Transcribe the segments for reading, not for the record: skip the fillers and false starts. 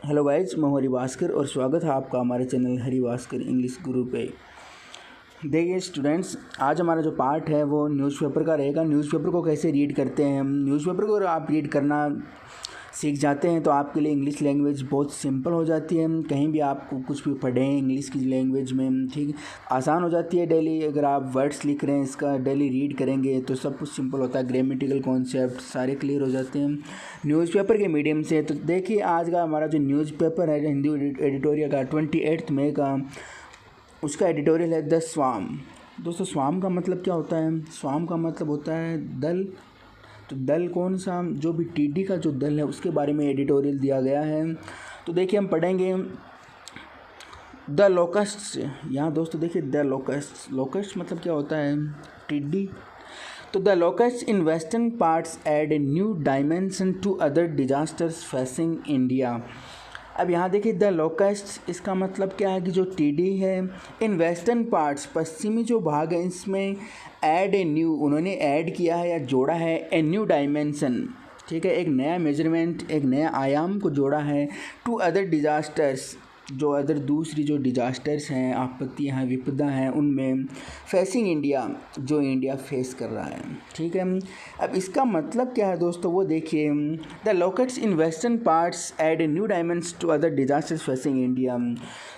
Hello guys, मैं हूँ हरी भास्कर और स्वागत है आपका हमारे चैनल हरी भास्कर इंग्लिश गुरु पे। देखिए स्टूडेंट्स, आज हमारा जो पार्ट है वो न्यूज़पेपर का रहेगा। न्यूज़पेपर को कैसे रीड करते हैं हम। न्यूज़पेपर को अगर आप रीड करना सीख जाते हैं तो आपके लिए इंग्लिश लैंग्वेज बहुत सिंपल हो जाती है। कहीं भी आप कुछ भी पढ़ें इंग्लिश की लैंग्वेज में, ठीक, आसान हो जाती है। डेली अगर आप वर्ड्स लिख रहे हैं, इसका डेली रीड करेंगे तो सब कुछ सिंपल होता है। ग्रामेटिकल कॉन्सेप्ट सारे क्लियर हो जाते हैं न्यूज़पेपर के मीडियम से। तो देखिए आज का हमारा जो न्यूज़पेपर है हिंदी एडिटोरियल का 28 मई का, उसका एडिटोरियल है द स्वाम। दोस्तों स्वाम का मतलब क्या होता है? स्वाम का मतलब होता है दल। तो दल कौन सा? जो भी टीडी का जो दल है उसके बारे में एडिटोरियल दिया गया है। तो देखिए हम पढ़ेंगे द लोकस्ट। यहाँ दोस्तों देखिए द लोकस्ट, लोकस्ट मतलब क्या होता है? टिड्डी। तो the locust in western parts add a new dimension to other disasters facing India. अब यहाँ देखिए द लोकस्ट, इसका मतलब क्या है कि जो टीडी है इन वेस्टर्न पार्ट्स, पश्चिमी जो भाग है इसमें ऐड ए न्यू, उन्होंने ऐड किया है या जोड़ा है ए न्यू डायमेंशन, ठीक है, एक नया मेजरमेंट, एक नया आयाम को जोड़ा है टू अदर डिजास्टर्स, जो अदर दूसरी जो डिजास्टर्स हैं, आपत्तियाँ हैं, विपदा हैं, उनमें फेसिंग इंडिया, जो इंडिया फेस कर रहा है, ठीक है। अब इसका मतलब क्या है दोस्तों, वो देखिए the locusts in western parts add a new dimension to other disasters facing India.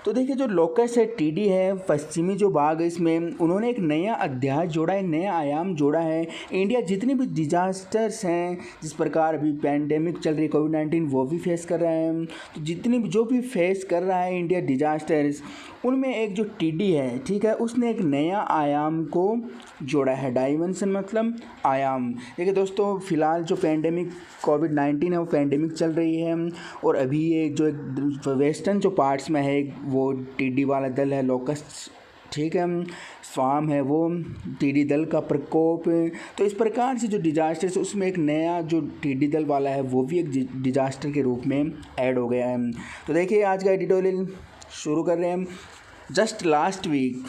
तो देखिए जो लोकस है, टीडी है, पश्चिमी जो भाग है, इसमें उन्होंने एक नया अध्याय जोड़ा है, नया आयाम जोड़ा है। इंडिया जितने भी डिजास्टर्स हैं, जिस प्रकार अभी पैंडेमिक चल रही है कोविड-19, वो भी फेस कर रहे हैं। तो जितनी भी जो भी फेस कर रहा है इंडिया डिजास्टर्स, उनमें एक जो टीडी है, ठीक है, उसने एक नया आयाम को जोड़ा है। डायमेंशन मतलब आयाम। देखिए दोस्तों फिलहाल जो पैंडेमिक कोविड-19 है वो पैंडेमिक चल रही है, और अभी ये जो एक वेस्टर्न जो पार्ट्स में है वो टीडी वाला दल है लोकस्ट, ठीक है, स्वाम है वो टीडी दल का प्रकोप। तो इस प्रकार से जो डिजास्टर है उसमें एक नया जो टीडी दल वाला है वो भी एक डिजास्टर के रूप में ऐड हो गया है। तो देखिए आज का एडिटोरियल शुरू कर रहे हैं हम। जस्ट लास्ट वीक,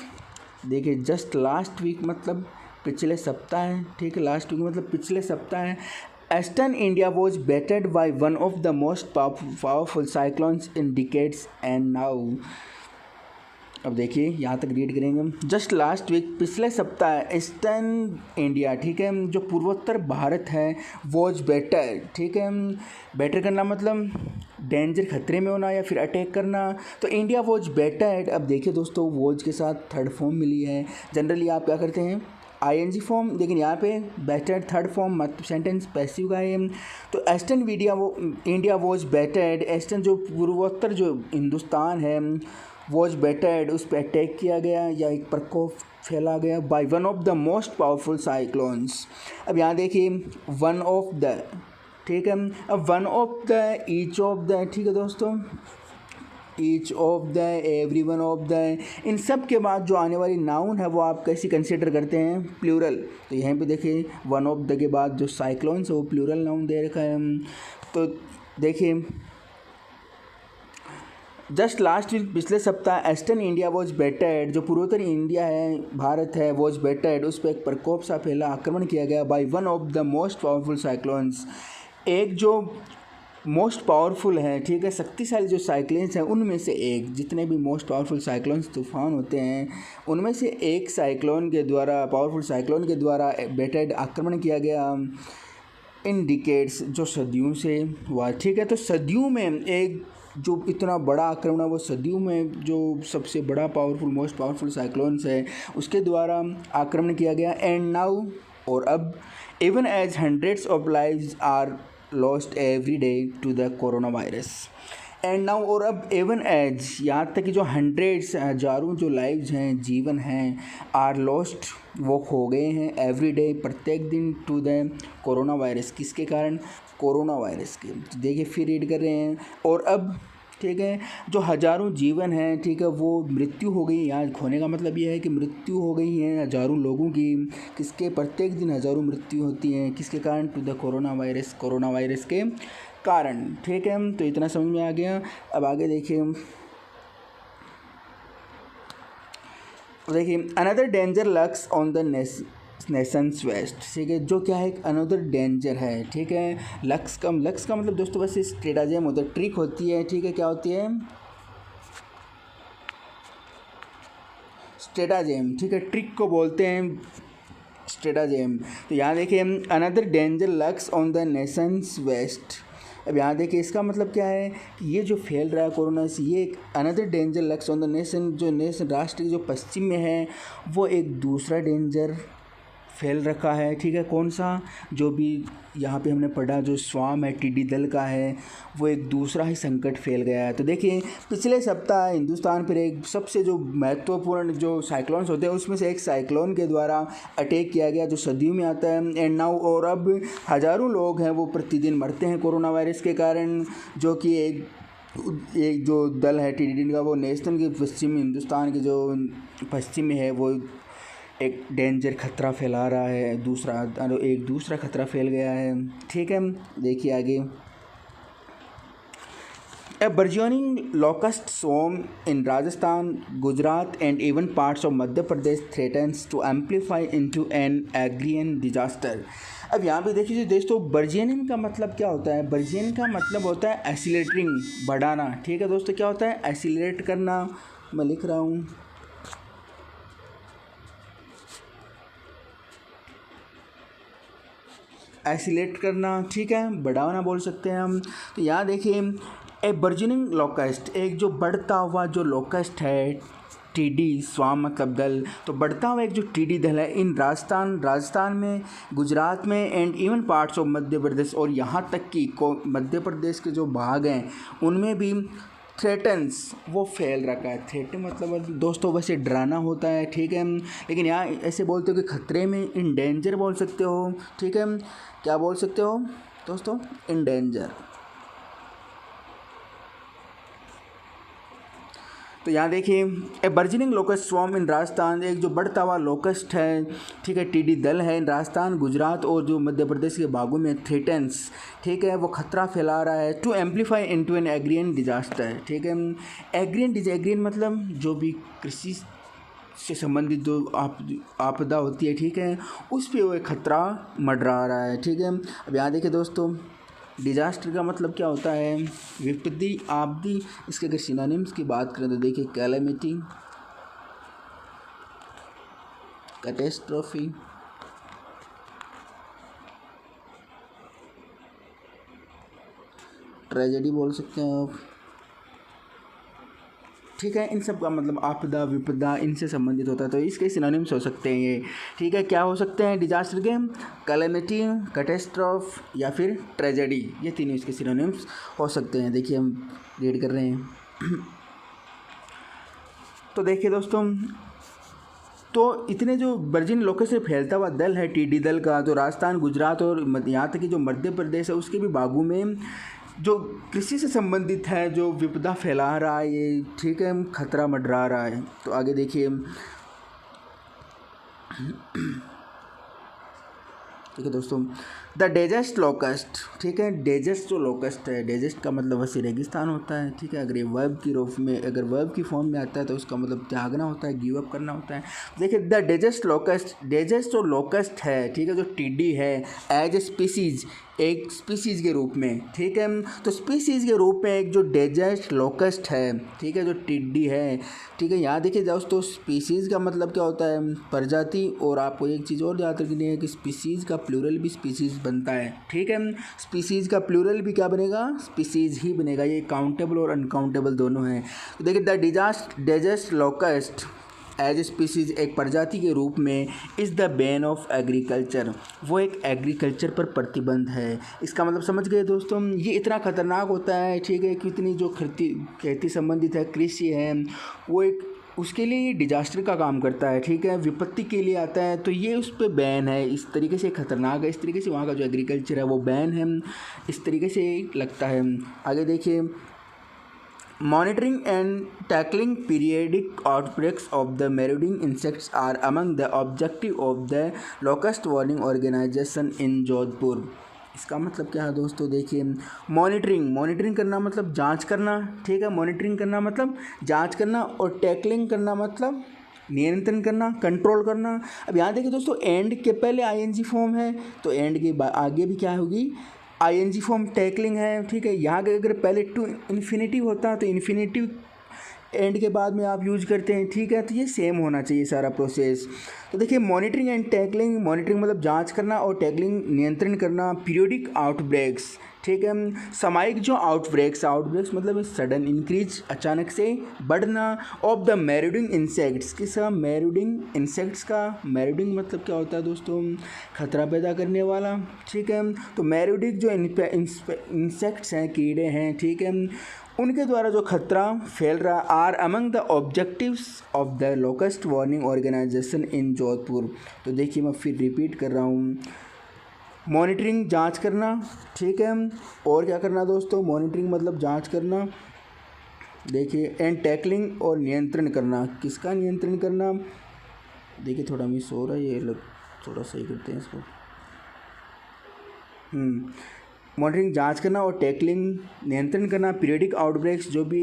देखिए जस्ट लास्ट वीक मतलब पिछले सप्ताह है, ठीक है, लास्ट वीक मतलब पिछले सप्ताह है। Eastern India was battered by one of the most powerful cyclones in decades and now. अब देखिए यहाँ तक रीड करेंगे हम। जस्ट लास्ट वीक पिछले सप्ताह ईस्टर्न इंडिया, ठीक है, जो पूर्वोत्तर भारत है, वॉज बेटर, ठीक है, बेटर करना मतलब डेंजर, खतरे में होना या फिर अटैक करना। तो इंडिया वॉज बेटर। अब देखिए दोस्तों वॉज के साथ थर्ड फॉर्म मिली है। जनरली आप क्या करते हैं आईएनजी फॉर्म, लेकिन यहाँ पे बेटर थर्ड फॉर्म मतलब सेंटेंस पैसिव का है। तो ईस्टर्न इंडिया वॉज बेटेड, ईस्टर्न जो पूर्वोत्तर जो हिंदुस्तान है वॉज बेटेड, उस पर अटैक किया गया या एक प्रकोप फैला गया by one of the most powerful cyclones. अब यहाँ देखिए वन ऑफ द, ठीक है, अब one of the, each of the, ठीक है दोस्तों, each of the, every one of the, इन सब के बाद जो आने वाली नाउन है वो आप कैसी कंसिडर करते हैं? प्लूरल। तो यहाँ पे देखिए वन ऑफ द के बाद जो साइक्लोन्स है वो प्लूरल नाउन दे रखा है। तो देखिए जस्ट लास्ट वीक पिछले सप्ताह ईस्टर्न इंडिया वॉज बेटेड, जो पूर्वोत्तर इंडिया है, भारत है, वॉज बेटेड, उस पर एक प्रकोप सा फैला, आक्रमण किया गया by one of the most powerful cyclones, एक जो मोस्ट पावरफुल है, ठीक है, शक्तिशाली जो साइक्लोन्स हैं उनमें से एक। जितने भी मोस्ट पावरफुल साइक्लोन्स तूफान होते हैं उनमें से एक साइक्लोन के द्वारा, पावरफुल साइक्लोन के द्वारा बेटेड, आक्रमण किया गया इन डिकेड्स, जो सदियों से हुआ, ठीक है। तो सदियों में एक जो इतना बड़ा आक्रमण है वो सदियों में जो सबसे बड़ा पावरफुल मोस्ट पावरफुल साइक्लोन्स है उसके द्वारा आक्रमण किया गया। एंड नाउ, और अब, even as hundreds of lives are lost every day to the corona virus. And now, और अब, एवन एज, यहाँ तक कि जो हंड्रेड्स, हजारों जो लाइव्स हैं, जीवन हैं, आर लॉस्ट, वो खो गए हैं, एवरी डे, प्रत्येक दिन, टू द कोरोना वायरस, किसके कारण? कोरोना वायरस के। तो देखिए फिर रीड कर रहे हैं, और अब, ठीक है, जो हजारों जीवन हैं, ठीक है, वो मृत्यु हो गई। यहाँ खोने का मतलब ये है कि मृत्यु हो गई है हजारों लोगों की। किसके? प्रत्येक दिन हजारों मृत्यु होती हैं, किसके कारण? To the corona virus, corona virus के कारण, ठीक है। तो इतना समझ में आ गया। अब आगे देखिए, देखिए another danger lurks on the nation's west, ठीक है, जो क्या है एक अनदर डेंजर है, ठीक है। लक्स का मतलब दोस्तों बस स्ट्रेटाजेम होता है, ट्रिक होती है, ठीक है, क्या होती है स्ट्रेटाजेम, ठीक है, ट्रिक को बोलते हैं स्ट्रेटाजेम। तो यहाँ देखिए another danger lurks on the nation's west. अब यहाँ देखिए इसका मतलब क्या है कि ये जो फैल रहा है कोरोना से, ये एक another danger lurks on the nation, जो नेशन राष्ट्र जो पश्चिम में है वो एक दूसरा डेंजर फैल रखा है, ठीक है। कौन सा, जो भी यहाँ पे हमने पढ़ा जो स्वाम है टिड्डी दल का है, वो एक दूसरा ही संकट फैल गया है। तो देखिए पिछले सप्ताह हिंदुस्तान पर एक सबसे जो महत्वपूर्ण जो साइक्लोन्स होते हैं उसमें से एक साइक्लोन के द्वारा अटैक किया गया जो सदियों में आता है एंड नाउ, और अब हज़ारों लोग हैं वो प्रतिदिन मरते हैं कोरोना वायरस के कारण, जो कि एक जो दल है टिड्डी का वो नेशनल के पश्चिमी हिंदुस्तान के जो पश्चिम में है वो एक डेंजर खतरा फैला रहा है, एक दूसरा खतरा फैल गया है, ठीक है। देखिए आगे, ए burgeoning locust swarm in Rajasthan, Gujarat and even parts of Madhya Pradesh threatens to amplify into an agrarian disaster। अब यहाँ पे देखिए दोस्तों बर्जियनिंग का मतलब क्या होता है, बर्जियन का मतलब होता है एसिलेटरिंग, बढ़ाना, ठीक है दोस्तों, क्या होता है एसिलेट करना, मैं लिख रहा हूँ एसिलेट करना, ठीक है, बढ़ाना बोल सकते हैं हम। तो यहाँ देखिए ए बर्जिनिंग लोकस्ट, एक जो बढ़ता हुआ जो लोकस्ट है, टीडी स्वाम मतलब दल, तो बढ़ता हुआ एक जो टीडी दल है इन राजस्थान में, गुजरात में and even parts of Madhya Pradesh, और यहाँ तक कि मध्य प्रदेश के जो भाग हैं उनमें भी थ्रेटन्स वो फैल रखा है। थ्रेटन मतलब दोस्तों वैसे डराना होता है, ठीक है, लेकिन यहाँ ऐसे बोलते हो कि खतरे में, इन डेंजर बोल सकते हो, ठीक है, क्या बोल सकते हो दोस्तों, इन डेंजर। तो यहाँ देखिए ए बर्जिनिंग लोकस्ट स्वॉर्म इन राजस्थान, एक जो बढ़ता हुआ लोकस्ट है, ठीक है, टीडी दल है इन राजस्थान, गुजरात और जो मध्य प्रदेश के भागों में थ्रेटन्स, ठीक है, वो खतरा फैला रहा है to amplify into an agrarian disaster, ठीक है। एग्रियन मतलब जो भी कृषि से संबंधित जो आपदा होती है, ठीक है, उस पर वो एक खतरा मंडरा रहा है, ठीक है। अब यहाँ देखिए दोस्तों डिजास्टर का मतलब क्या होता है, विपत्ति, आपदी। इसके अगर सिनोनिम्स की बात करें तो देखिए कैलेमिटी, कैटेस्ट्रॉफी, ट्रेजेडी बोल सकते हैं आप, ठीक है। इन सब का मतलब आपदा, विपदा इनसे संबंधित होता है, तो इसके सिनोनिम्स हो सकते हैं ये, ठीक है। क्या हो सकते हैं डिजास्टर के, कैलेमिटी, कैटेस्ट्रॉफ या फिर ट्रेजेडी, ये तीनों इसके सिनोनिम्स हो सकते हैं। देखिए हम रीड कर रहे हैं तो देखिए दोस्तों, तो इतने जो वर्जिन लोकस से फैलता हुआ दल है टीडी दल का, जो राजस्थान, गुजरात और यहाँ तक कि जो मध्य प्रदेश है उसके भी भागों में जो कृषि से संबंधित है जो विपदा फैला रहा है ये, ठीक है, खतरा मंडरा रहा है। तो आगे देखिए, ठीक है दोस्तों, द डेजस्ट लोकस्ट, ठीक है, डेजस्ट जो लोकस्ट है, डेजस्ट का मतलब वैसे रेगिस्तान होता है, ठीक है। अगर ये वर्ब की रूप में, अगर वर्ब की फॉर्म में आता है तो उसका मतलब त्यागना होता है, गिव अप करना होता है। देखिए द डेजस्ट लोकस्ट, डेजस्ट जो लोकस्ट है, ठीक है, जो टिड्डी है एज ए स्पीसीज, एक स्पीसीज़ के रूप में, ठीक है, तो स्पीसीज़ के रूप में एक जो डेजर्ट लोकस्ट है, ठीक है, जो टिड्डी है, ठीक है। यहाँ देखिए दोस्तों स्पीसीज़ का मतलब क्या होता है, प्रजाति, और आपको एक चीज़ और याद रखनी है कि स्पीसीज़ का प्लूरल भी स्पीसीज़ बनता है, ठीक है, स्पीसीज़ का प्लूरल भी क्या बनेगा, स्पीसीज़ ही बनेगा, ये काउंटेबल और अनकाउंटेबल दोनों हैं। तो देखिए the desert locust as species, एक प्रजाति के रूप में, is the bane of agriculture, वो एक एग्रीकल्चर पर प्रतिबंध है। इसका मतलब समझ गए दोस्तों, ये इतना खतरनाक होता है, ठीक है, कि इतनी जो खेती संबंधित है, कृषि है, वो एक उसके लिए ये डिजास्टर का काम करता है, ठीक है, विपत्ति के लिए आता है, तो ये उस पर बैन है, इस तरीके से खतरनाक है, इस तरीके से वहाँ का जो एग्रीकल्चर है वो बैन है, इस तरीके से लगता है। आगे देखिए, monitoring and tackling periodic outbreaks of the marauding insects are among the objective of the locust warning organization in Jodhpur. इसका मतलब क्या है दोस्तों, देखिए मॉनिटरिंग करना मतलब जांच करना, ठीक है, मॉनिटरिंग करना मतलब जांच करना, और टैकलिंग करना मतलब नियंत्रण करना, कंट्रोल करना। अब यहाँ देखिए दोस्तों, एंड के पहले आईएनजी फॉर्म है, तो एंड के आगे भी क्या होगी, आईएनजी फॉर्म टैकलिंग है, ठीक है। यहाँ के अगर पहले टू इन्फिनेटिव होता तो इन्फिनेटिव एंड के बाद में आप यूज करते हैं, ठीक है। तो ये सेम होना चाहिए सारा प्रोसेस। तो देखिए, मॉनिटरिंग एंड टैकलिंग, मॉनिटरिंग मतलब जांच करना और टैकलिंग नियंत्रण करना। पीरियोडिक आउटब्रेक्स, ठीक है। सामयिक जो आउटब्रेक्स मतलब सडन इंक्रीज, अचानक से बढ़ना ऑफ द मैरिडिंग इंसेक्ट्स, किसका, मैरिडिंग इंसेक्ट्स का। मैरिडिंग मतलब क्या होता है दोस्तों, खतरा पैदा करने वाला, ठीक है। तो मैरिडिंग जो इंसेक्ट्स हैं, कीड़े हैं, ठीक है, उनके द्वारा जो खतरा फैल रहा are among the objectives of the locust warning organisation in Jodhpur. तो देखिए, मैं फिर रिपीट कर रहा हूँ, मॉनिटरिंग जांच करना, ठीक है। और क्या करना दोस्तों, मॉनिटरिंग मतलब जांच करना, देखिए, एंड टैकलिंग और नियंत्रण करना। किसका नियंत्रण करना, देखिए थोड़ा मिस हो रहा है, ये लोग थोड़ा सही करते हैं इसको। मॉनिटरिंग जांच करना और टैकलिंग नियंत्रण करना। पीरियडिक आउटब्रेक्स, जो भी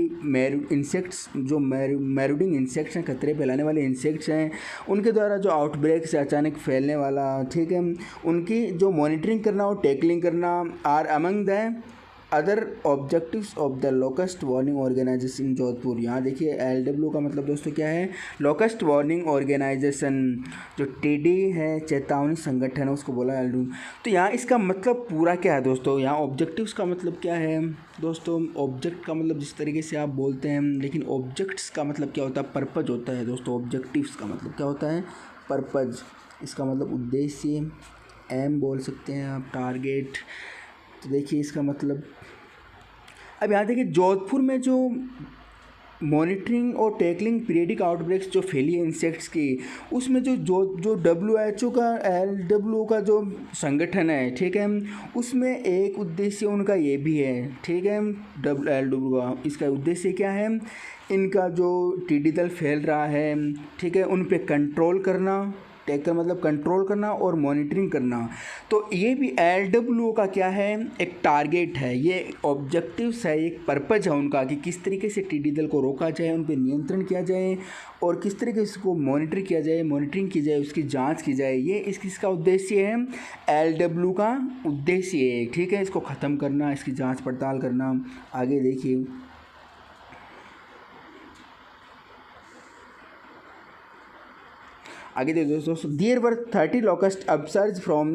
इंसेक्ट्स, जो मैरिडिंग इंसेक्ट्स हैं, खतरे फैलाने वाले इंसेक्ट्स हैं, उनके द्वारा जो आउटब्रेक्स अचानक फैलने वाला, ठीक है, उनकी जो मॉनिटरिंग करना और टैकलिंग करना are among the other objectives of the locust warning organisation in Jodhpur. यहाँ देखिए, LW का मतलब दोस्तों क्या है, लोकस्ट वार्निंग ऑर्गेनाइजेशन। जो TD है, चेतावनी संगठन है, उसको बोला LW। तो यहाँ इसका मतलब पूरा क्या है दोस्तों, यहाँ ऑब्जेक्टिव्स का मतलब क्या है दोस्तों, ऑब्जेक्ट का मतलब जिस तरीके से आप बोलते हैं, लेकिन ऑब्जेक्ट्स का मतलब क्या होता है, पर्पज होता है दोस्तों। ऑब्जेक्टिव्स का मतलब क्या होता है, पर्पज। इसका मतलब उद्देश्य, एम बोल सकते हैं आप, टारगेट। तो देखिए इसका मतलब, अब यहाँ देखिए, जोधपुर में जो मॉनिटरिंग और टैकलिंग पीरियडिक आउटब्रेक्स जो फैली इंसेक्ट्स की, उसमें जो WHO का, LW का जो संगठन है, ठीक है, उसमें एक उद्देश्य उनका ये भी है, ठीक है, LW का। इसका उद्देश्य क्या है, इनका जो टिड्डी दल फैल रहा है, ठीक है, उन पे कंट्रोल करना। टैकल मतलब कंट्रोल करना और मॉनिटरिंग करना। तो ये भी LW का क्या है, एक टारगेट है, ये ऑब्जेक्टिव्स है, एक पर्पज है उनका कि किस तरीके से टिड्डी दल को रोका जाए, उन पर नियंत्रण किया जाए और किस तरीके से इसको मॉनिटर किया जाए, मॉनिटरिंग की जाए, उसकी जांच की जाए। ये इसका उद्देश्य है, LW का उद्देश्य है, ठीक है, इसको ख़त्म करना, इसकी जाँच पड़ताल करना। आगे देखिए, आगे देखो दोस्तों, there were 30 locust upsurge from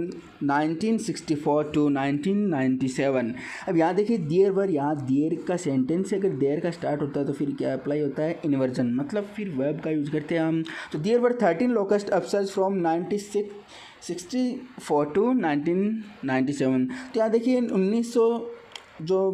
1964 to 1997। अब यहाँ देखिए, देयर वर, यहाँ देयर का सेंटेंस है, अगर देयर का स्टार्ट होता है तो फिर क्या अप्लाई होता है, इन्वर्जन, मतलब फिर वर्ब का यूज करते हैं हम। तो there were 13 locust upsurge from 1964 to 1997। तो यहाँ देखिए 1900 जो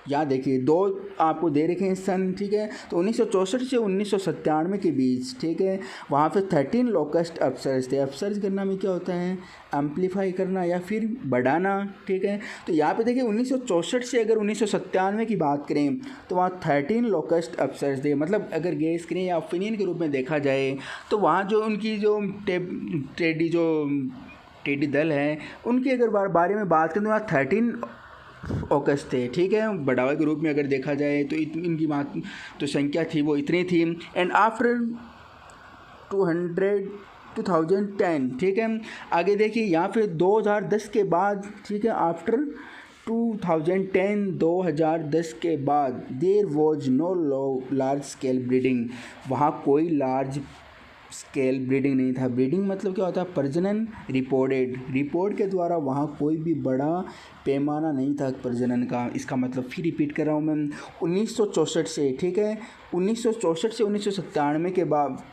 यहाँ देखिए, दो आपको दे रखे हैं सन, ठीक है। तो 1964 से 1997 के बीच, ठीक है, वहाँ पे 13 लोकस्ट अपसर्ज थे। अपसर्ज करना में क्या होता है, एम्पलीफाई करना या फिर बढ़ाना, ठीक है। तो यहाँ पे देखिए 1964 से अगर 1997 की बात करें तो वहाँ 13 लोकस्ट अपसर्ज थे। मतलब अगर गेस करें या ओपिनियन के रूप में देखा जाए तो वहाँ जो उनकी जो टेडी दल है, उनके अगर बारे में बात करें तो वहाँ 13 ऑकस थे, ठीक है। बढ़ावा के रूप में अगर देखा जाए तो इनकी बात तो संख्या थी वो इतनी थी। एंड आफ्टर 2010, ठीक है। आगे देखिए, यहाँ पे 2010 के बाद, ठीक है, आफ्टर 2010 के बाद there was no large scale breeding. वहाँ कोई लार्ज स्केल ब्रीडिंग नहीं था। ब्रीडिंग मतलब क्या होता है, प्रजनन। रिपोर्ट के द्वारा वहाँ कोई भी बड़ा पैमाना नहीं था प्रजनन का। इसका मतलब फिर रिपीट कर रहा हूँ मैं, 1964 से, ठीक है, 1964 से 1997 के बाद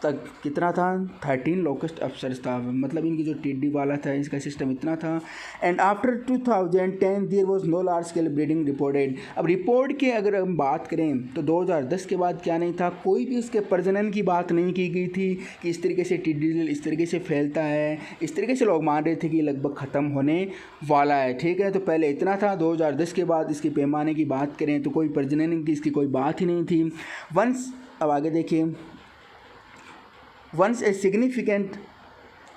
तक कितना था, 13 लोकस्ट अपसर्ज था। मतलब इनकी जो टिड्डी वाला था, इसका सिस्टम इतना था। And after 2010 there was no large scale breeding reported. अब रिपोर्ट के अगर हम बात करें तो 2010 के बाद क्या नहीं था, कोई भी इसके प्रजनन की बात नहीं की गई थी कि इस तरीके से टिड्डी दल इस तरीके से फैलता है। इस तरीके से लोग मान रहे थे कि लगभग ख़त्म होने वाला है, ठीक है। तो पहले इतना था, 2010 के बाद इसके पैमाने की बात करें तो कोई प्रजनन की इसकी कोई बात ही नहीं थी। अब आगे देखिए, once a significant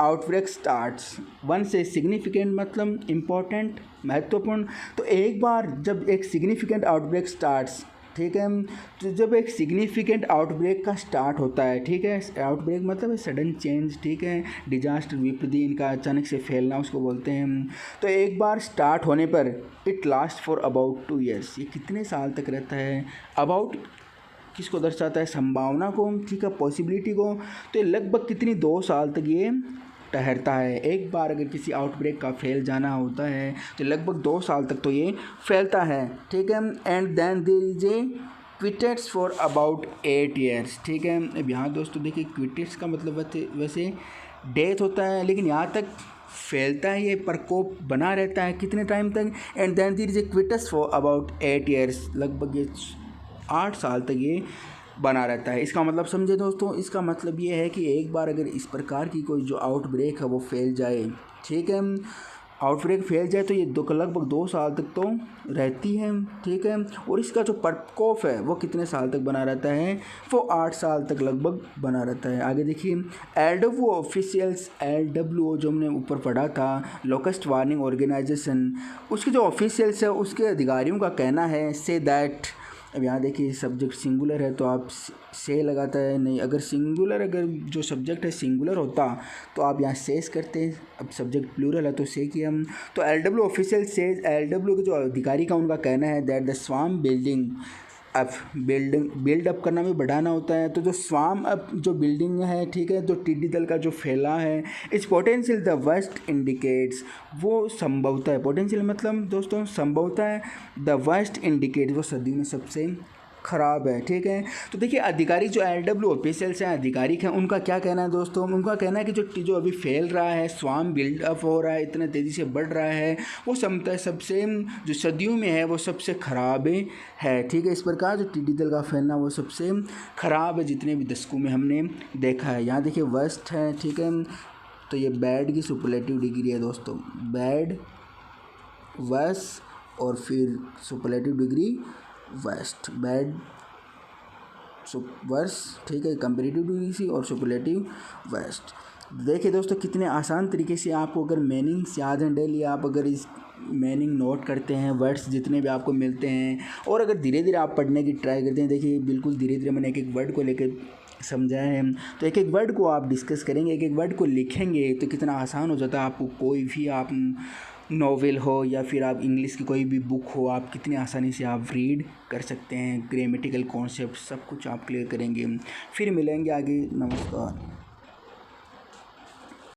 outbreak starts. Once a significant मतलब इम्पॉर्टेंट, महत्वपूर्ण। तो एक बार जब एक सिग्निफिकेंट आउटब्रेक स्टार्ट्स, ठीक है। तो जब एक सिग्निफिकेंट आउटब्रेक का स्टार्ट होता है, ठीक है, आउटब्रेक मतलब है सडन चेंज, ठीक है, डिजास्टर, विपत्ति, इनका अचानक से फैलना उसको बोलते हैं। तो एक बार स्टार्ट होने पर it last for about 2 years, ये कितने साल तक रहता है। अबाउट किसको दर्शाता है, संभावना को, ठीक है, पॉसिबिलिटी को। तो ये लगभग कितनी 2 साल तक ये ठहरता है। एक बार अगर किसी आउटब्रेक का फैल जाना होता है तो लगभग 2 साल तक तो ये फैलता है, ठीक है। And then there is a quiescence for about 8 years, ठीक है। अब यहाँ दोस्तों देखिए क्विटेट्स का मतलब वैसे डेथ होता है, लेकिन यहाँ तक फैलता है, ये प्रकोप बना रहता है कितने टाइम तक। And then there is a quiescence for about 8 years, लगभग ये 8 साल तक ये बना रहता है। इसका मतलब समझे दोस्तों, इसका मतलब ये है कि एक बार अगर इस प्रकार की कोई जो आउटब्रेक है वो फैल जाए, ठीक है, आउटब्रेक फैल जाए तो ये लगभग 2 साल तक तो रहती है, ठीक है। और इसका जो प्रकोप है वो कितने साल तक बना रहता है, वो 8 साल तक लगभग बना रहता है। आगे देखिए LWO ऑफिशियल्स, LWO जो हमने ऊपर पढ़ा था, लोकस्ट वार्निंग ऑर्गेनाइजेशन, उसके जो ऑफिशियल्स है उसके अधिकारियों का कहना है से दैट। अब यहाँ देखिए सब्जेक्ट सिंगुलर है तो आप से लगाता है, नहीं अगर सिंगुलर, अगर जो सब्जेक्ट है सिंगुलर होता तो आप यहाँ सेस करते। अब सब्जेक्ट प्लूरल है तो से किया हम। तो LW ऑफिशियल सेज, LW के जो अधिकारी का उनका कहना है दैट द स्वाम बिल्डिंग अब बिल्ड अप करना भी बढ़ाना होता है। तो जो स्वाम अप जो बिल्डिंग है, ठीक है, जो टिड्डी दल का जो फैला है, इस पोटेंशियल द वर्स्ट इंडिकेट्स, वो संभवता है, पोटेंशियल मतलब दोस्तों संभवता है, द वर्स्ट इंडिकेट्स वो सदी में सबसे ख़राब है, ठीक है। तो देखिए अधिकारी जो LW ऑफिशियल्स हैं, अधिकारिक हैं, उनका क्या कहना है दोस्तों, उनका कहना है कि जो अभी फैल रहा है, स्वाम बिल्डअप हो रहा है, इतना तेज़ी से बढ़ रहा है, वो सबसे जो सदियों में है वो सबसे ख़राब है, ठीक है। इस प्रकार जो टिड्डी दल का फैलना वो सबसे ख़राब है जितने भी दशकों में हमने देखा है। यहाँ देखिए वर्स्ट है, ठीक है, तो ये बैड की सुपरलेटिव डिग्री है दोस्तों, बैड, वर्स और फिर superlative degree worst, bad, worse, ठीक है, कंपेरेटिव डिग्री सी और सुपरलेटिव वेस्ट। देखिए दोस्तों कितने आसान तरीके से आपको अगर मीनिंग्स याद हैं डेली, आप अगर इस मीनिंग नोट करते हैं, वर्ड्स जितने भी आपको मिलते हैं, और अगर धीरे धीरे आप पढ़ने की ट्राई करते हैं, देखिए बिल्कुल धीरे धीरे मैंने एक एक वर्ड को लेकर समझाया है। तो एक एक वर्ड को आप डिस्कस करेंगे, एक एक वर्ड को लिखेंगे तो कितना आसान हो जाता है आपको, कोई भी आप नॉवेल हो या फिर आप इंग्लिश की कोई भी बुक हो, आप कितनी आसानी से आप रीड कर सकते हैं। ग्रामेटिकल कॉन्सेप्ट सब कुछ आप क्लियर करेंगे। फिर मिलेंगे आगे, नमस्कार।